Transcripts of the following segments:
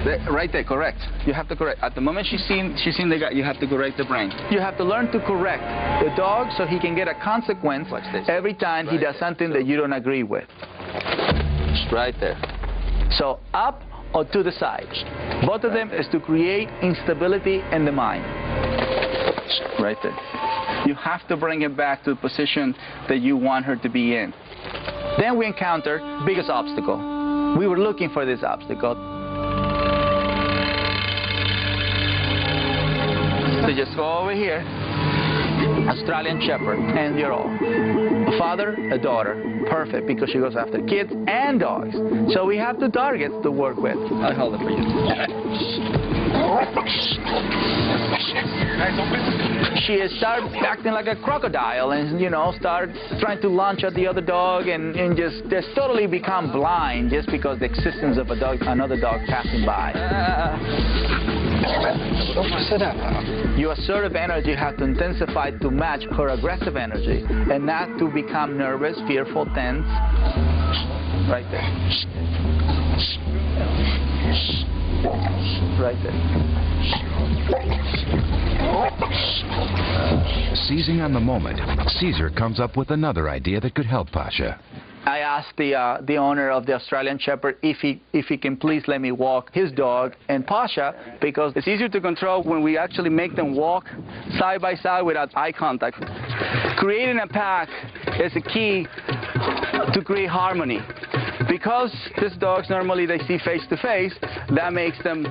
Right there, correct. You have to correct. At the moment she's seen the guy, you have to correct the brain. You have to learn to correct the dog so he can get a consequence every time he does something that you don't agree with. Right there. So up or to the side. Both of them is to create instability in the mind. Right there. You have to bring it back to the position that you want her to be in. Then we encounter biggest obstacle. We were looking for this obstacle. So just go over here. Australian Shepherd, 10-year-old. A father, a daughter. Perfect, because she goes after kids and dogs. So we have two targets to work with. I'll hold it for you. She starts acting like a crocodile and, you know, starts trying to lunge at the other dog and just totally become blind just because the existence of another dog passing by. Your assertive energy has to intensify to match her aggressive energy and not to become nervous, fearful, tense. Right there. Right there. Seizing on the moment, Caesar comes up with another idea that could help Pasha. I asked the owner of the Australian Shepherd if he can please let me walk his dog and Pasha, because it's easier to control when we actually make them walk side by side without eye contact. Creating a pack is a key to create harmony. Because these dogs normally they see face to face, that makes them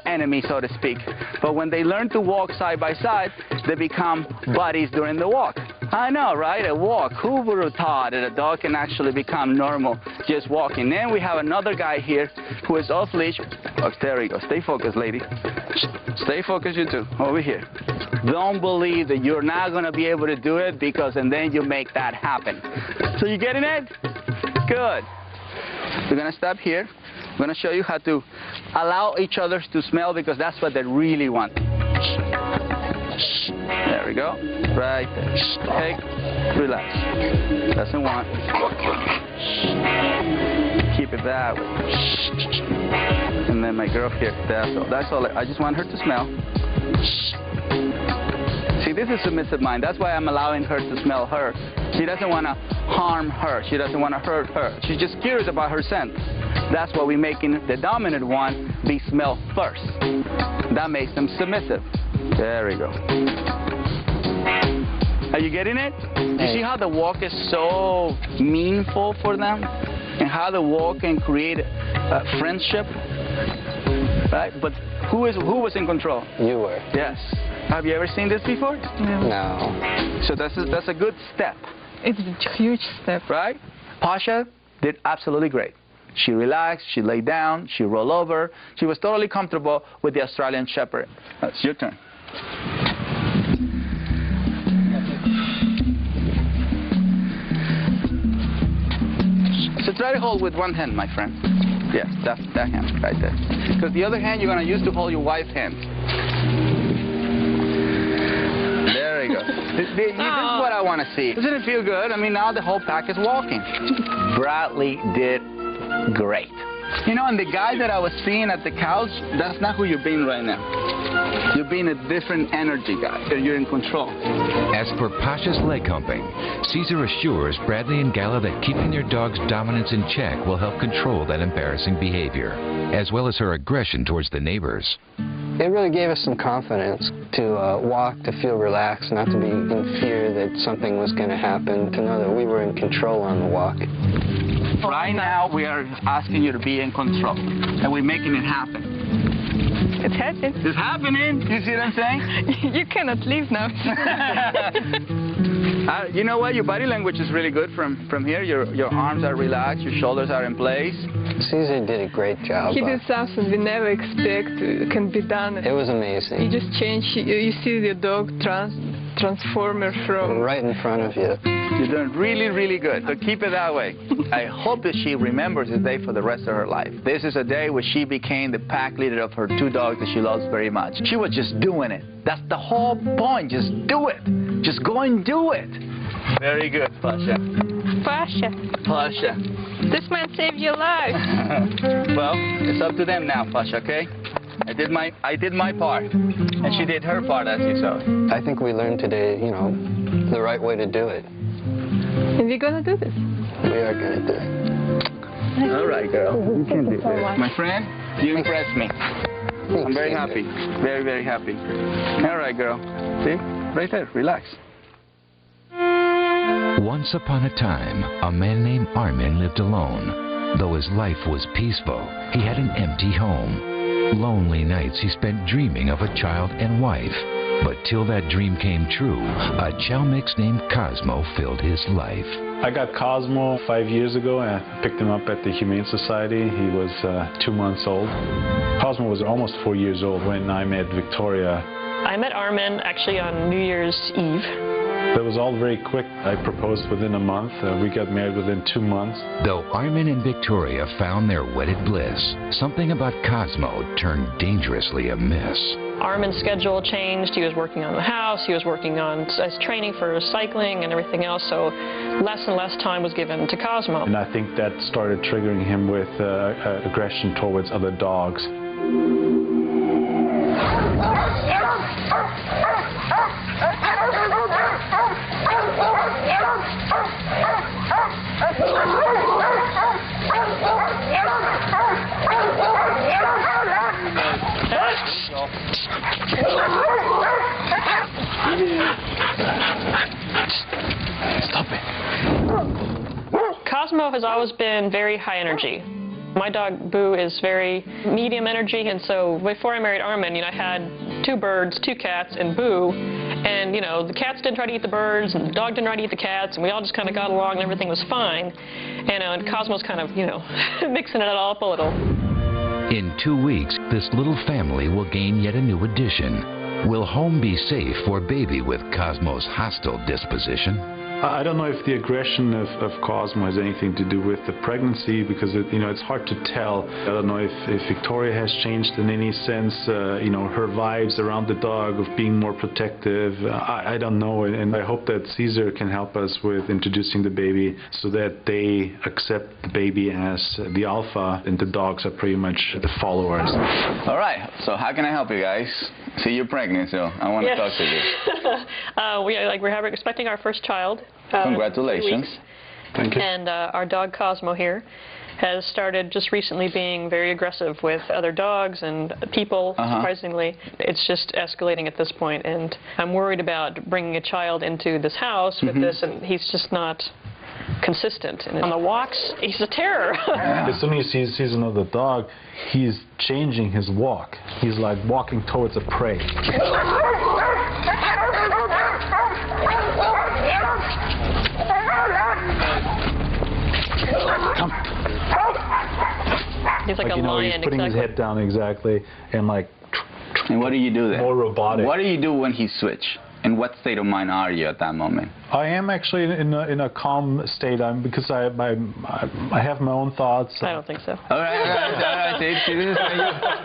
enemies, so to speak. But when they learn to walk side by side, they become buddies during the walk. I know, right? A walk. Who would have thought that a dog can actually become normal just walking? Then we have another guy here who is off leash. Oh, there we go. Stay focused, lady. Stay focused, you two. Over here. Don't believe that you're not going to be able to do it and then you make that happen. So you getting it? Good. We're going to stop here. I'm going to show you how to allow each other to smell because that's what they really want. There we go. Right there. Take, relax. Doesn't want. Keep it that way. And then my girl here, that's all. I just want her to smell. See, this is submissive mind. That's why I'm allowing her to smell her. She doesn't want to harm her. She doesn't want to hurt her. She's just curious about her scent. That's why we're making the dominant one be smelled first. That makes them submissive. There we go. Are you getting it? You see how the walk is so meaningful for them? And how the walk can create a friendship? Right? But who was in control? You were. Yes. Have you ever seen this before? No. So that's a good step. It's a huge step. Right? Pasha did absolutely great. She relaxed, she lay down, she rolled over. She was totally comfortable with the Australian Shepherd. It's your turn. So try to hold with one hand, my friend. Yes, that hand right there. Because the other hand you're going to use to hold your wife's hand. There we go. This is what I want to see. Doesn't it feel good? I mean, now the whole pack is walking. Bradley did great. You know, and the guy that I was seeing at the couch, that's not who you're being right now. You're being a different energy guy. You're in control. As for Pasha's leg humping, Caesar assures Bradley and Gala that keeping their dog's dominance in check will help control that embarrassing behavior, as well as her aggression towards the neighbors. It really gave us some confidence to walk, to feel relaxed, not to be in fear that something was going to happen, to know that we were in control on the walk. Right now, we are asking you to be in control, and we're making it happen. It's happening. It's happening. You see what I'm saying? You cannot leave now. You know what? Your body language is really good from here. Your arms are relaxed. Your shoulders are in place. Caesar did a great job. He did something we never expect can be done. It was amazing. You just change. You see the dog transformer from... right in front of you. You're doing really, really good. So keep it that way. I hope that she remembers this day for the rest of her life. This is a day where she became the pack leader of her two dogs that she loves very much. She was just doing it. That's the whole point. Just do it. Just go and do it. Very good, Pasha. Pasha. Pasha. This man saved your life. Well, it's up to them now, Pasha, okay? I did my part, and she did her part, as you saw. I think we learned today, you know, the right way to do it. And we're gonna do this. We are going to do it. All right, girl. You can do this. My friend, you impressed me. Thanks, I'm very Caesar. happy. Very, very happy. All right, girl. See? Right there. Relax. Once upon a time, a man named Armin lived alone. Though his life was peaceful, he had an empty home. Lonely nights he spent dreaming of a child and wife. But till that dream came true, a chow mix named Cosmo filled his life. I got Cosmo 5 years ago and I picked him up at the Humane Society. He was 2 months old. Cosmo was almost 4 years old when I met Victoria. I met Armin actually on New Year's Eve. That was all very quick. I proposed within a month. We got married within 2 months. Though Armin and Victoria found their wedded bliss, something about Cosmo turned dangerously amiss. Armin's schedule changed. He was working on the house. He was working on training for cycling and everything else. So less and less time was given to Cosmo. And I think that started triggering him with aggression towards other dogs. Stop it. Cosmo has always been very high energy. My dog Boo is very medium energy, and so before I married Armin, you know, I had 2 birds, 2 cats, and Boo, and you know, the cats didn't try to eat the birds, and the dog didn't try to eat the cats, and we all just kind of got along, and everything was fine. And Cosmo's kind of, you know, mixing it all up a little. In 2 weeks, this little family will gain yet a new addition. Will home be safe for baby with Cosmo's hostile disposition? I don't know if the aggression of Cosmo has anything to do with the pregnancy, because it's hard to tell. I don't know if Victoria has changed in any sense, her vibes around the dog of being more protective. I don't know, and I hope that Caesar can help us with introducing the baby so that they accept the baby as the alpha and the dogs are pretty much the followers. All right. So how can I help you guys? See, you're pregnant, so I want to talk to you. We're expecting our first child. Congratulations. Thank you. And our dog Cosmo here has started just recently being very aggressive with other dogs and people, surprisingly. It's just escalating at this point, and I'm worried about bringing a child into this house with this, and he's just not consistent. And on the walks, he's a terror. As soon as he sees another dog, he's changing his walk. He's like walking towards a prey. Come. He's like a lion. He's putting his head down exactly, and like. And what do you do then? More robotic. What do you do when he switch? In what state of mind are you at that moment? I am actually in a calm state, because I have my own thoughts. I don't think so. All right.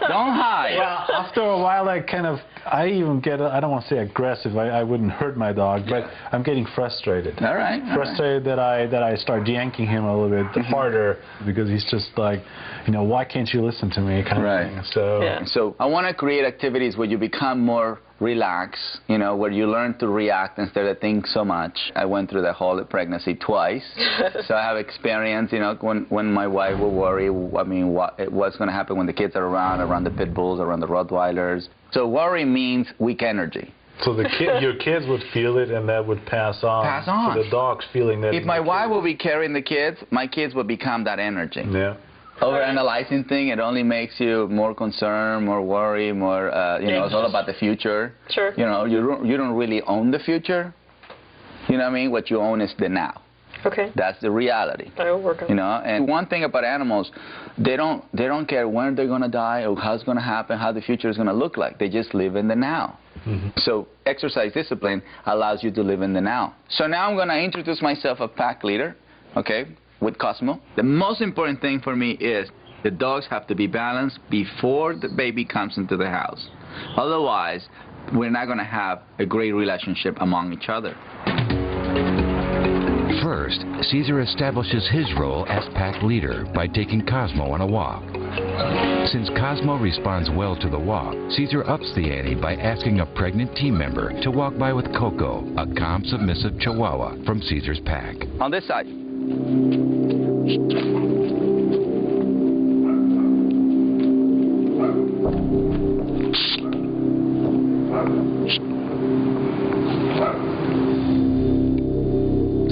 Don't hide. Well, after a while, I even get, I don't want to say aggressive. I wouldn't hurt my dog, but I'm getting frustrated. All right. Frustrated that I start yanking him a little bit harder, because he's just like, why can't you listen to me? Kind of thing. So I want to create activities where you become more relaxed, where you learn to react instead of think so much. I went through the whole pregnancy twice, so I have experience, when my wife will worry, what's going to happen when the kids are around the pit bulls, around the Rottweilers. So worry means weak energy. So your kids would feel it, and that would pass on. Pass on. So the dog's feeling that. If my wife will be carrying the kids, my kids will become that energy. Yeah. Overanalyzing thing, it only makes you more concerned, more worry, more, it's all about the future. Sure. You don't really own the future. You know what I mean? What you own is the now. Okay. That's the reality. I will work on it. And one thing about animals, they don't care when they're going to die or how it's going to happen, how the future is going to look like. They just live in the now. So exercise discipline allows you to live in the now. So now I'm going to introduce myself a pack leader, okay, with Cosmo. The most important thing for me is the dogs have to be balanced before the baby comes into the house. Otherwise, we're not going to have a great relationship among each other. First, Caesar establishes his role as pack leader by taking Cosmo on a walk. Since Cosmo responds well to the walk, Caesar ups the ante by asking a pregnant team member to walk by with Coco, a calm, submissive Chihuahua from Caesar's pack. On this side.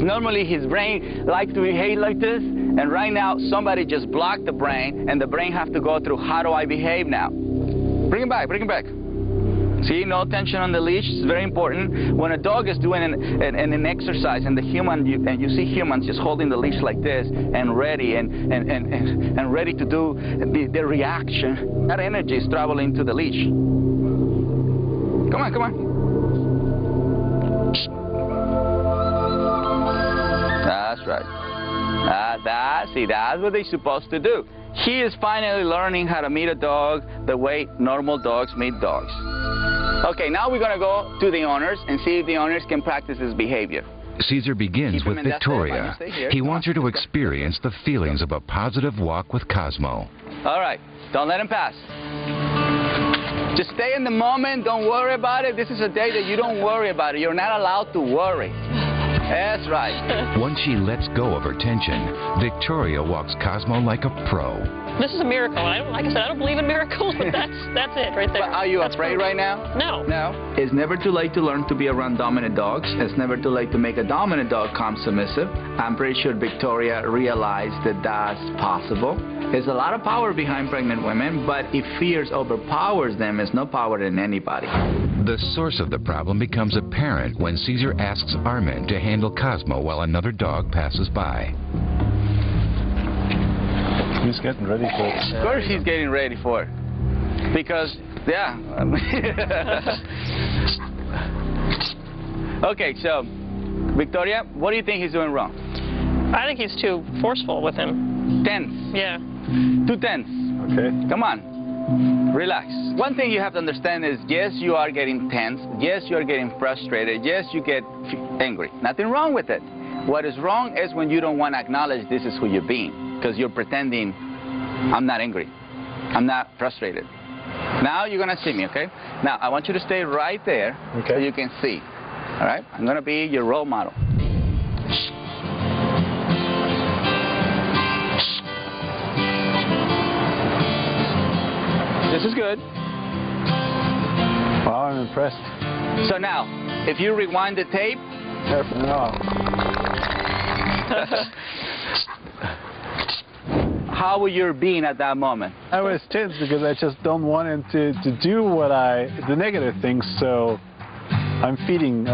Normally his brain likes to behave like this, and right now somebody just blocked the brain, and the brain has to go through, how do I behave now? Bring him back, bring him back. See, no tension on the leash. It's very important. When a dog is doing an exercise, and you see humans just holding the leash like this and ready and ready to do the reaction, that energy is traveling to the leash. Come on, come on. That's right. See, that's what they're supposed to do. He is finally learning how to meet a dog the way normal dogs meet dogs. Okay, now we're going to go to the owners and see if the owners can practice this behavior. Caesar begins with Victoria. He wants her to experience the feelings of a positive walk with Cosmo. All right, don't let him pass. Just stay in the moment. Don't worry about it. This is a day that you don't worry about it. You're not allowed to worry. That's right. Once she lets go of her tension, Victoria walks Cosmo like a pro. This is a miracle. Like I said, I don't believe in miracles, but that's it right there. But are you afraid right now? No. No. It's never too late to learn to be around dominant dogs. It's never too late to make a dominant dog calm, submissive. I'm pretty sure Victoria realized that that's possible. There's a lot of power behind pregnant women, but if fears overpowers them, there's no power in anybody. The source of the problem becomes apparent when Caesar asks Armin to handle Cosmo while another dog passes by. He's getting ready for it. Of course he's getting ready for it. Because, yeah. Okay, so, Victoria, what do you think he's doing wrong? I think he's too forceful with him. Tense. Yeah. Too tense. Okay. Come on. Relax. One thing you have to understand is, yes, you are getting tense. Yes, you are getting frustrated. Yes, you get angry. Nothing wrong with it. What is wrong is when you don't want to acknowledge this is who you're being, because you're pretending, I'm not angry. I'm not frustrated. Now you're going to see me, okay? Now, I want you to stay right there so you can see. All right? I'm going to be your role model. This is good. Wow, I'm impressed. So now, if you rewind the tape. No. How were you being at that moment? I was tense because I just don't want him to do the negative things, so I was feeding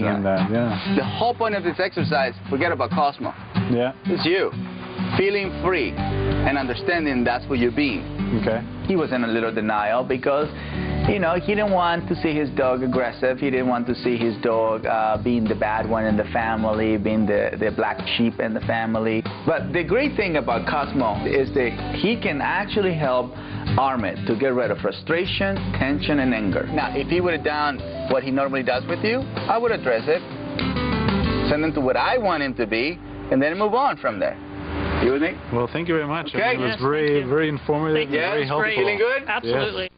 him that, yeah. The whole point of this exercise, forget about Cosmo. Yeah. It's you. Feeling free and understanding that's what you're being. Okay. He was in a little denial because, you know, he didn't want to see his dog aggressive. He didn't want to see his dog being the bad one in the family, being the black sheep in the family. But the great thing about Cosmo is that he can actually help Armin to get rid of frustration, tension, and anger. Now, if he would have done what he normally does with you, I would address it, send him to what I want him to be, and then move on from there. You with me? Well, thank you very much. Okay. I mean, it was very informative and very helpful. Feeling good? Absolutely. Yes.